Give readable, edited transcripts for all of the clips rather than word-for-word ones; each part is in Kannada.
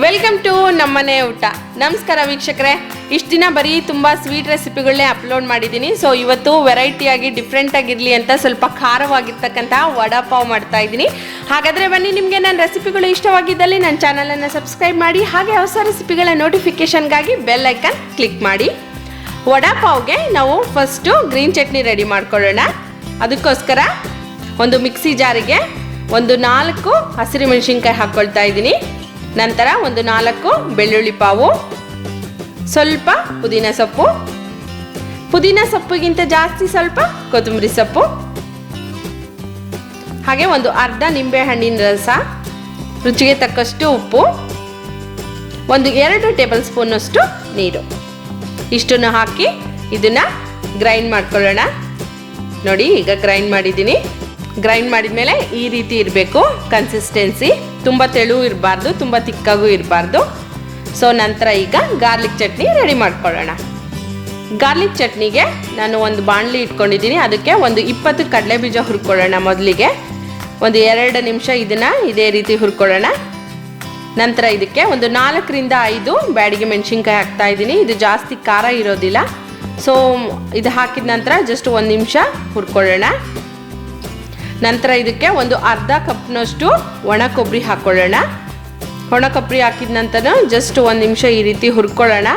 ವೆಲ್ಕಮ್ ಟು ನಮ್ಮನೆ ಊಟ. ನಮಸ್ಕಾರ ವೀಕ್ಷಕರೇ. ಇಷ್ಟು ದಿನ ಬರೀ ತುಂಬ ಸ್ವೀಟ್ ರೆಸಿಪಿಗಳನ್ನೇ ಅಪ್ಲೋಡ್ ಮಾಡಿದ್ದೀನಿ. ಸೊ ಇವತ್ತು ವೆರೈಟಿಯಾಗಿ ಡಿಫ್ರೆಂಟ್ ಆಗಿರಲಿ ಅಂತ ಸ್ವಲ್ಪ ಖಾರವಾಗಿರ್ತಕ್ಕಂಥ ವಡಾ ಪಾವ್ ಮಾಡ್ತಾ ಇದ್ದೀನಿ. ಹಾಗಾದರೆ ಬನ್ನಿ, ನಿಮಗೆ ನನ್ನ ರೆಸಿಪಿಗಳು ಇಷ್ಟವಾಗಿದ್ದಲ್ಲಿ ನನ್ನ ಚಾನಲನ್ನು ಸಬ್ಸ್ಕ್ರೈಬ್ ಮಾಡಿ, ಹಾಗೆ ಹೊಸ ರೆಸಿಪಿಗಳ ನೋಟಿಫಿಕೇಷನ್ಗಾಗಿ ಬೆಲ್ ಐಕನ್ ಕ್ಲಿಕ್ ಮಾಡಿ. ವಡಾ ಪಾವ್ಗೆ ನಾವು ಫಸ್ಟು ಗ್ರೀನ್ ಚಟ್ನಿ ರೆಡಿ ಮಾಡ್ಕೊಳ್ಳೋಣ. ಅದಕ್ಕೋಸ್ಕರ ಒಂದು ಮಿಕ್ಸಿ ಜಾರಿಗೆ ಒಂದು 4 ಹಸಿರು ಮೆಣಸಿನ್ಕಾಯಿ ಹಾಕ್ಕೊಳ್ತಾ ಇದ್ದೀನಿ. ನಂತರ ಒಂದು 4 ಬೆಳ್ಳುಳ್ಳಿ ಪಾವು, ಸ್ವಲ್ಪ ಪುದೀನ ಸೊಪ್ಪಿಗಿಂತ ಜಾಸ್ತಿ ಸ್ವಲ್ಪ ಕೊತ್ತಂಬರಿ ಸೊಪ್ಪು, ಹಾಗೆ ಒಂದು ಅರ್ಧ ನಿಂಬೆ ಹಣ್ಣಿನ ರಸ, ರುಚಿಗೆ ತಕ್ಕಷ್ಟು ಉಪ್ಪು, ಒಂದು 2 ಟೇಬಲ್ ಸ್ಪೂನಷ್ಟು ನೀರು. ಇಷ್ಟನ್ನು ಹಾಕಿ ಇದನ್ನ ಗ್ರೈಂಡ್ ಮಾಡ್ಕೊಳ್ಳೋಣ. ನೋಡಿ, ಈಗ ಗ್ರೈಂಡ್ ಮಾಡಿದ್ದೀನಿ. ಗ್ರೈಂಡ್ ಮಾಡಿದ್ಮೇಲೆ ಈ ರೀತಿ ಇರಬೇಕು ಕನ್ಸಿಸ್ಟೆನ್ಸಿ. ತುಂಬ ತೆಳು ಇರಬಾರ್ದು, ತುಂಬ ತಿಕ್ಕಾಗೂ ಇರಬಾರ್ದು. ಸೊ ನಂತರ ಈಗ ಗಾರ್ಲಿಕ್ ಚಟ್ನಿ ರೆಡಿ ಮಾಡ್ಕೊಳ್ಳೋಣ. ಗಾರ್ಲಿಕ್ ಚಟ್ನಿಗೆ ನಾನು ಒಂದು ಬಾಣಲಿ ಇಟ್ಕೊಂಡಿದ್ದೀನಿ. ಅದಕ್ಕೆ ಒಂದು 20 ಕಡಲೆ ಬೀಜ ಹುರ್ಕೊಳ್ಳೋಣ. ಮೊದಲಿಗೆ ಒಂದು 2 ನಿಮಿಷ ಇದನ್ನು ಇದೇ ರೀತಿ ಹುರ್ಕೊಳ್ಳೋಣ. ನಂತರ ಇದಕ್ಕೆ ಒಂದು 4 ರಿಂದ 5 ಬ್ಯಾಡಿಗೆ ಮೆಣಸಿನ್ಕಾಯಿ ಹಾಕ್ತಾ ಇದ್ದೀನಿ. ಇದು ಜಾಸ್ತಿ ಖಾರ ಇರೋದಿಲ್ಲ. ಸೊ ಇದು ಹಾಕಿದ ನಂತರ ಜಸ್ಟ್ 1 ನಿಮಿಷ ಹುರ್ಕೊಳ್ಳೋಣ. ನಂತರ ಇದಕ್ಕೆ ಒಂದು ಅರ್ಧ ಕಪ್ನಷ್ಟು ಒಣ ಕೊಬ್ಬರಿ ಹಾಕ್ಕೊಳ್ಳೋಣ. ಒಣ ಕೊಬ್ಬರಿ ಹಾಕಿದ ನಂತರ ಜಸ್ಟ್ 1 ನಿಮಿಷ ಈ ರೀತಿ ಹುರ್ಕೊಳ್ಳೋಣ.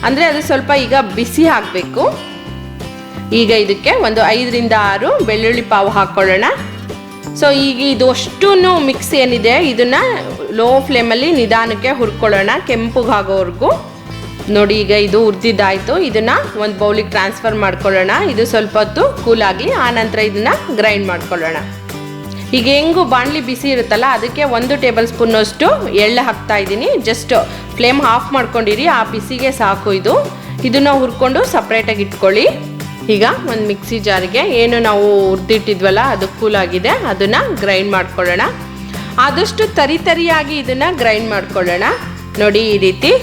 ಅಂದರೆ ಅದು ಸ್ವಲ್ಪ ಈಗ ಬಿಸಿ ಹಾಕಬೇಕು. ಈಗ ಇದಕ್ಕೆ ಒಂದು 5 ರಿಂದ 6 ಬೆಳ್ಳುಳ್ಳಿ ಪಾವು ಹಾಕ್ಕೊಳ್ಳೋಣ. ಸೊ ಈಗ ಇದು ಅಷ್ಟೂ ಮಿಕ್ಸ್ ಏನಿದೆ ಇದನ್ನು ಲೋ ಫ್ಲೇಮಲ್ಲಿ ನಿಧಾನಕ್ಕೆ ಹುರ್ಕೊಳ್ಳೋಣ, ಕೆಂಪುಗಾಗೋವರೆಗೂ. ನೋಡಿ, ಈಗ ಇದು ಹುರಿದಿದ್ದಾಯಿತು. ಇದನ್ನು ಒಂದು ಬೌಲಿಗೆ ಟ್ರಾನ್ಸ್ಫರ್ ಮಾಡ್ಕೊಳ್ಳೋಣ. ಇದು ಸ್ವಲ್ಪ ಹೊತ್ತು ಕೂಲ್ ಆಗಲಿ. ಆನಂತರ ಇದನ್ನು ಗ್ರೈಂಡ್ ಮಾಡ್ಕೊಳ್ಳೋಣ. ಈಗ ಹೆಂಗು ಬಾಣಲಿ ಬಿಸಿ ಇರುತ್ತಲ್ಲ, ಅದಕ್ಕೆ 1 ಟೇಬಲ್ ಸ್ಪೂನಷ್ಟು ಎಳ್ಳು ಹಾಕ್ತಾ ಇದ್ದೀನಿ. ಜಸ್ಟ್ ಫ್ಲೇಮ್ ಆಫ್ ಮಾಡ್ಕೊಂಡಿರಿ, ಆ ಬಿಸಿಗೆ ಸಾಕು. ಇದನ್ನು ಹುರ್ಕೊಂಡು ಸಪ್ರೇಟಾಗಿ ಇಟ್ಕೊಳ್ಳಿ. ಈಗ ಒಂದು ಮಿಕ್ಸಿ ಜಾರಿಗೆ ಏನು ನಾವು ಹುರಿದಿಟ್ಟಿದ್ವಲ್ಲ ಅದು ಕೂಲ್ ಆಗಿದೆ, ಅದನ್ನು ಗ್ರೈಂಡ್ ಮಾಡ್ಕೊಳ್ಳೋಣ. ಆದಷ್ಟು ತರಿಯಾಗಿ ಇದನ್ನು ಗ್ರೈಂಡ್ ಮಾಡ್ಕೊಳ್ಳೋಣ. ನೋಡಿ, ಈ ರೀತಿ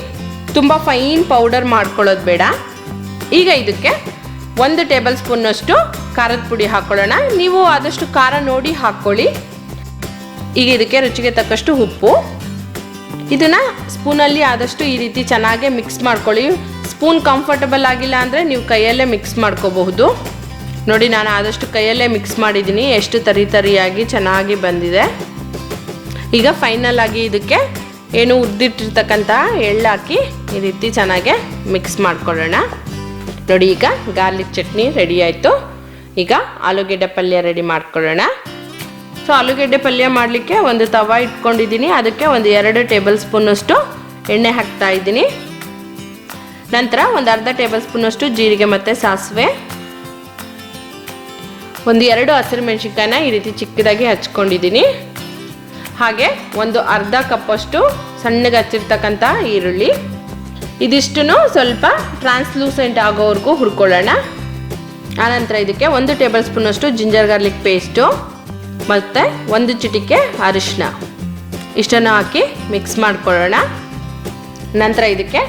ತುಂಬ ಫೈನ್ ಪೌಡರ್ ಮಾಡ್ಕೊಳ್ಳೋದು ಬೇಡ. ಈಗ ಇದಕ್ಕೆ 1 ಟೇಬಲ್ ಸ್ಪೂನಷ್ಟು ಖಾರದ ಪುಡಿ ಹಾಕ್ಕೊಳ್ಳೋಣ. ನೀವು ಆದಷ್ಟು ಖಾರ ನೋಡಿ ಹಾಕ್ಕೊಳ್ಳಿ. ಈಗ ಇದಕ್ಕೆ ರುಚಿಗೆ ತಕ್ಕಷ್ಟು ಉಪ್ಪು. ಇದನ್ನು ಸ್ಪೂನಲ್ಲಿ ಆದಷ್ಟು ಈ ರೀತಿ ಚೆನ್ನಾಗಿ ಮಿಕ್ಸ್ ಮಾಡ್ಕೊಳ್ಳಿ. ಸ್ಪೂನ್ ಕಂಫರ್ಟಬಲ್ ಆಗಿಲ್ಲ ಅಂದರೆ ನೀವು ಕೈಯಲ್ಲೇ ಮಿಕ್ಸ್ ಮಾಡ್ಕೋಬಹುದು. ನೋಡಿ, ನಾನು ಆದಷ್ಟು ಕೈಯಲ್ಲೇ ಮಿಕ್ಸ್ ಮಾಡಿದ್ದೀನಿ. ಎಷ್ಟು ತರಿಯಾಗಿ ಚೆನ್ನಾಗಿ ಬಂದಿದೆ. ಈಗ ಫೈನಲ್ ಆಗಿ ಇದಕ್ಕೆ ಏನು ಉದ್ದಿಟ್ಟಿರ್ತಕ್ಕಂಥ ಎಳ್ಳು ಹಾಕಿ ಈ ರೀತಿ ಚೆನ್ನಾಗಿ ಮಿಕ್ಸ್ ಮಾಡ್ಕೊಳ್ಳೋಣ. ನೋಡಿ, ಈಗ ಗಾರ್ಲಿಕ್ ಚಟ್ನಿ ರೆಡಿ ಆಯಿತು. ಈಗ ಆಲೂಗೆಡ್ಡೆ ಪಲ್ಯ ರೆಡಿ ಮಾಡ್ಕೊಳ್ಳೋಣ. ಸೊ ಆಲೂಗೆಡ್ಡೆ ಪಲ್ಯ ಮಾಡಲಿಕ್ಕೆ ಒಂದು ತವಾ ಇಟ್ಕೊಂಡಿದ್ದೀನಿ. ಅದಕ್ಕೆ ಒಂದು 2 ಟೇಬಲ್ ಸ್ಪೂನಷ್ಟು ಎಣ್ಣೆ ಹಾಕ್ತಾ ಇದ್ದೀನಿ. ನಂತರ ಒಂದು ಅರ್ಧ ಟೇಬಲ್ ಸ್ಪೂನಷ್ಟು ಜೀರಿಗೆ ಮತ್ತು ಸಾಸಿವೆ, ಒಂದು 2 ಹಸಿರು ಮೆಣಸಿನ್ಕಾಯಿನ ಈ ರೀತಿ ಚಿಕ್ಕದಾಗಿ ಹಚ್ಕೊಂಡಿದ್ದೀನಿ. ಹಾಗೆ ಒಂದು ಅರ್ಧ ಕಪ್ಪಷ್ಟು ಸಣ್ಣಗೆ ಹಚ್ಚಿರ್ತಕ್ಕಂಥ ಈರುಳ್ಳಿ. ಇದಿಷ್ಟನ್ನು ಸ್ವಲ್ಪ ಟ್ರಾನ್ಸ್ಲೂಸೆಂಟ್ ಆಗೋವರೆಗೂ ಹುರ್ಕೊಳ್ಳೋಣ. ಆನಂತರ ಇದಕ್ಕೆ 1 ಟೇಬಲ್ ಸ್ಪೂನಷ್ಟು ಜಿಂಜರ್ ಗಾರ್ಲಿಕ್ ಪೇಸ್ಟು ಮತ್ತು 1 ಚಿಟಿಕೆ ಅರಿಶಿನ, ಇಷ್ಟನ್ನು ಹಾಕಿ ಮಿಕ್ಸ್ ಮಾಡ್ಕೊಳ್ಳೋಣ. ನಂತರ ಇದಕ್ಕೆ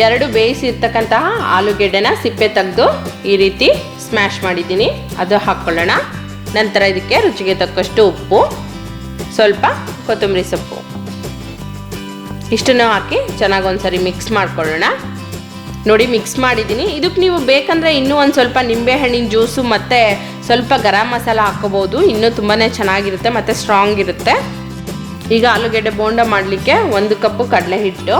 2 ಬೇಯಿಸಿರ್ತಕ್ಕಂತಹ ಆಲೂಗೆಡ್ಡೆನ ಸಿಪ್ಪೆ ತೆಗೆದು ಈ ರೀತಿ ಸ್ಮ್ಯಾಶ್ ಮಾಡಿದ್ದೀನಿ, ಅದು ಹಾಕ್ಕೊಳ್ಳೋಣ. ನಂತರ ಇದಕ್ಕೆ ರುಚಿಗೆ ತಕ್ಕಷ್ಟು ಉಪ್ಪು, ಸ್ವಲ್ಪ ಕೊತ್ತಂಬರಿ ಸೊಪ್ಪು, ಇಷ್ಟನ್ನು ಹಾಕಿ ಚೆನ್ನಾಗಿ ಒಂದ್ಸರಿ ಮಿಕ್ಸ್ ಮಾಡ್ಕೊಳ್ಳೋಣ. ನೋಡಿ, ಮಿಕ್ಸ್ ಮಾಡಿದ್ದೀನಿ. ಇದಕ್ಕೆ ನೀವು ಬೇಕಂದರೆ ಇನ್ನೂ ಒಂದು ಸ್ವಲ್ಪ ನಿಂಬೆ ಹಣ್ಣಿನ ಜ್ಯೂಸು ಮತ್ತು ಸ್ವಲ್ಪ ಗರಂ ಮಸಾಲ ಹಾಕ್ಕೋಬೋದು. ಇನ್ನೂ ತುಂಬಾ ಚೆನ್ನಾಗಿರುತ್ತೆ ಮತ್ತು ಸ್ಟ್ರಾಂಗ್ ಇರುತ್ತೆ. ಈಗ ಆಲೂಗೆಡ್ಡೆ ಬೋಂಡ ಮಾಡಲಿಕ್ಕೆ 1 ಕಪ್ಪು ಕಡಲೆ ಹಿಟ್ಟು,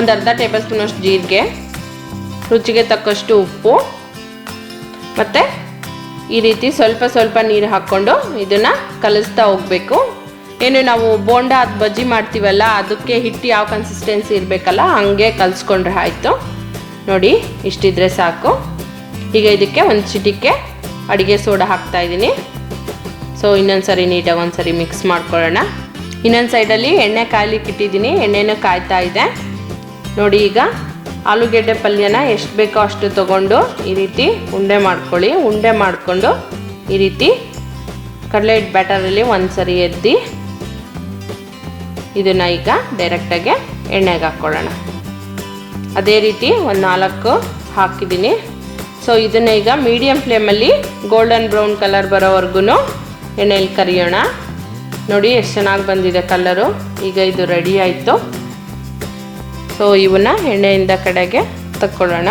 ಒಂದು ಅರ್ಧ ಟೇಬಲ್ ಸ್ಪೂನಷ್ಟು ಜೀರಿಗೆ, ರುಚಿಗೆ ತಕ್ಕಷ್ಟು ಉಪ್ಪು ಮತ್ತು ಈ ರೀತಿ ಸ್ವಲ್ಪ ನೀರು ಹಾಕ್ಕೊಂಡು ಇದನ್ನು ಕಲಿಸ್ತಾ ಹೋಗಬೇಕು. ಏನು ನಾವು ಬೋಂಡ ಅದು ಬಜ್ಜಿ ಮಾಡ್ತೀವಲ್ಲ, ಅದಕ್ಕೆ ಹಿಟ್ಟು ಯಾವ ಕನ್ಸಿಸ್ಟೆನ್ಸಿ ಇರಬೇಕಲ್ಲ ಹಂಗೆ ಕಲಿಸ್ಕೊಂಡ್ರೆ ಆಯಿತು. ನೋಡಿ, ಇಷ್ಟಿದ್ರೆ ಸಾಕು. ಈಗ ಇದಕ್ಕೆ 1 ಚಿಟಿಕೆ ಅಡುಗೆ ಸೋಡಾ ಹಾಕ್ತಾ ಇದ್ದೀನಿ. ಸೊ ಇನ್ನೊಂದು ಸರಿ ನೀಟಾಗಿ ಒಂದ್ಸರಿ ಮಿಕ್ಸ್ ಮಾಡ್ಕೊಳ್ಳೋಣ. ಇನ್ನೊಂದು ಸೈಡಲ್ಲಿ ಎಣ್ಣೆ ಕಾಯ್ಲಿಕ್ಕೆ ಇಟ್ಟಿದ್ದೀನಿ. ಎಣ್ಣೆನೂ ಕಾಯ್ತಾ ಇದೆ. ನೋಡಿ, ಈಗ ಆಲೂಗೆಡ್ಡೆ ಪಲ್ಯನ ಎಷ್ಟು ಬೇಕೋ ಅಷ್ಟು ತೊಗೊಂಡು ಈ ರೀತಿ ಉಂಡೆ ಮಾಡ್ಕೊಳ್ಳಿ. ಉಂಡೆ ಮಾಡಿಕೊಂಡು ಈ ರೀತಿ ಕಡಲೆ ಹಿಟ್ಟು ಬ್ಯಾಟರಲ್ಲಿ ಒಂದ್ಸರಿ ಎದ್ದಿ ಇದನ್ನು ಈಗ ಡೈರೆಕ್ಟಾಗಿ ಎಣ್ಣೆಗೆ ಹಾಕ್ಕೊಳ್ಳೋಣ. ಅದೇ ರೀತಿ ಒಂದು 4 ಹಾಕಿದ್ದೀನಿ. ಸೊ ಇದನ್ನು ಈಗ ಮೀಡಿಯಮ್ ಫ್ಲೇಮಲ್ಲಿ ಗೋಲ್ಡನ್ ಬ್ರೌನ್ ಕಲರ್ ಬರೋವರೆಗೂ ಎಣ್ಣೆಯಲ್ಲಿ ಕರಿಯೋಣ. ನೋಡಿ ಎಷ್ಟು ಚೆನ್ನಾಗಿ ಬಂದಿದೆ ಕಲರು. ಈಗ ಇದು ರೆಡಿ ಆಯಿತು. ಸೊ ಇವನ್ನ ಎಣ್ಣೆಯಿಂದ ಕಡೆಗೆ ತಕ್ಕೊಳ್ಳೋಣ.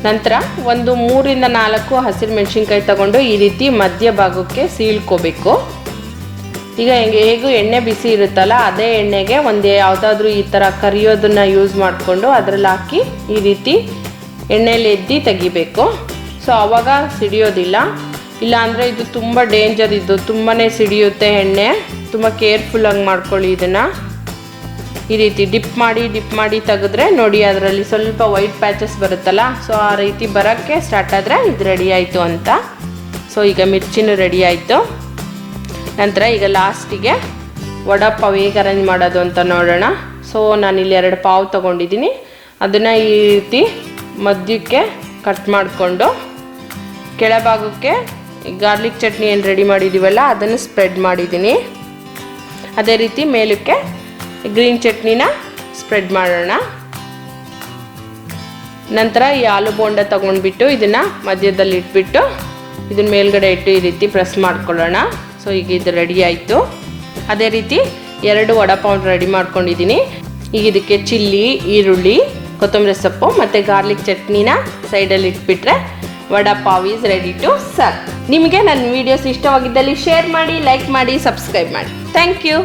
ನಂತರ ಒಂದು 3ರಿಂದ 4 ಹಸಿರು ಮೆಣಸಿನ್ಕಾಯಿ ತಗೊಂಡು ಈ ರೀತಿ ಮಧ್ಯ ಭಾಗಕ್ಕೆ ಸೀಳ್ಕೋಬೇಕು. ಈಗ ಹೇಗೂ ಎಣ್ಣೆ ಬಿಸಿ ಇರುತ್ತಲ್ಲ, ಅದೇ ಎಣ್ಣೆಗೆ ಯಾವುದಾದ್ರೂ ಈ ಥರ ಕರಿಯೋದನ್ನು ಯೂಸ್ ಮಾಡಿಕೊಂಡು ಅದರಲ್ಲಿ ಹಾಕಿ ಈ ರೀತಿ ಎಣ್ಣೆಯಲ್ಲಿ ಎದ್ದಿ ತೆಗಿಬೇಕು. ಸೊ ಆವಾಗ ಸಿಡಿಯೋದಿಲ್ಲ. ಇಲ್ಲ ಅಂದರೆ ಇದು ತುಂಬ ಡೇಂಜರ್, ಇದು ತುಂಬಾ ಸಿಡಿಯುತ್ತೆ ಎಣ್ಣೆ. ತುಂಬ ಕೇರ್ಫುಲ್ಲಾಗಿ ಮಾಡ್ಕೊಳ್ಳಿ ಇದನ್ನು. ಈ ರೀತಿ ಡಿಪ್ ಮಾಡಿ ತೆಗೆದ್ರೆ ನೋಡಿ ಅದರಲ್ಲಿ ಸ್ವಲ್ಪ ವೈಟ್ ಪ್ಯಾಚಸ್ ಬರುತ್ತಲ್ಲ, ಸೊ ಆ ರೀತಿ ಬರೋಕ್ಕೆ ಸ್ಟಾರ್ಟ್ ಆದರೆ ಇದು ರೆಡಿ ಆಯಿತು ಅಂತ. ಸೊ ಈಗ ಮಿರ್ಚಿನೂ ರೆಡಿ ಆಯಿತು. ನಂತರ ಈಗ ಲಾಸ್ಟಿಗೆ ವಡಾ ಪಾವ್ ಹೇಗೆ ಅರೇಂಜ್ ಮಾಡೋದು ಅಂತ ನೋಡೋಣ. ಸೊ ನಾನಿಲ್ಲಿ 2 ಪಾವ್ ತೊಗೊಂಡಿದ್ದೀನಿ. ಅದನ್ನು ಈ ರೀತಿ ಮಧ್ಯಕ್ಕೆ ಕಟ್ ಮಾಡಿಕೊಂಡು ಕೆಳಭಾಗಕ್ಕೆ ಗಾರ್ಲಿಕ್ ಚಟ್ನಿ ಏನು ರೆಡಿ ಮಾಡಿದ್ದೀವಲ್ಲ ಅದನ್ನು ಸ್ಪ್ರೆಡ್ ಮಾಡಿದ್ದೀನಿ. ಅದೇ ರೀತಿ ಮೇಲಕ್ಕೆ ಗ್ರೀನ್ ಚಟ್ನಿನ ಸ್ಪ್ರೆಡ್ ಮಾಡೋಣ. ನಂತರ ಈ ಆಲೂ ಬೋಂಡ ತೊಗೊಂಡ್ಬಿಟ್ಟು ಇದನ್ನು ಮಧ್ಯದಲ್ಲಿ ಇಟ್ಬಿಟ್ಟು ಇದನ್ನ ಮೇಲ್ಗಡೆ ಇಟ್ಟು ಈ ರೀತಿ ಪ್ರೆಸ್ ಮಾಡ್ಕೊಳ್ಳೋಣ. ಸೊ ಈಗ ಇದು ರೆಡಿ ಆಯಿತು. ಅದೇ ರೀತಿ 2 ವಡಾ ಪಾವ್ ರೆಡಿ ಮಾಡ್ಕೊಂಡಿದ್ದೀನಿ. ಈಗ ಇದಕ್ಕೆ ಚಿಲ್ಲಿ, ಈರುಳ್ಳಿ, ಕೊತ್ತಂಬರಿ ಸೊಪ್ಪು ಮತ್ತು ಗಾರ್ಲಿಕ್ ಚಟ್ನಿನ ಸೈಡಲ್ಲಿ ಇಟ್ಬಿಟ್ರೆ vada pav is ready to serve. ನಿಮಗೆ ನನ್ನ ವೀಡಿಯೋಸ್ ಇಷ್ಟವಾಗಿದ್ದಲ್ಲಿ ಶೇರ್ ಮಾಡಿ, ಲೈಕ್ ಮಾಡಿ, ಸಬ್ಸ್ಕ್ರೈಬ್ ಮಾಡಿ. Thank you.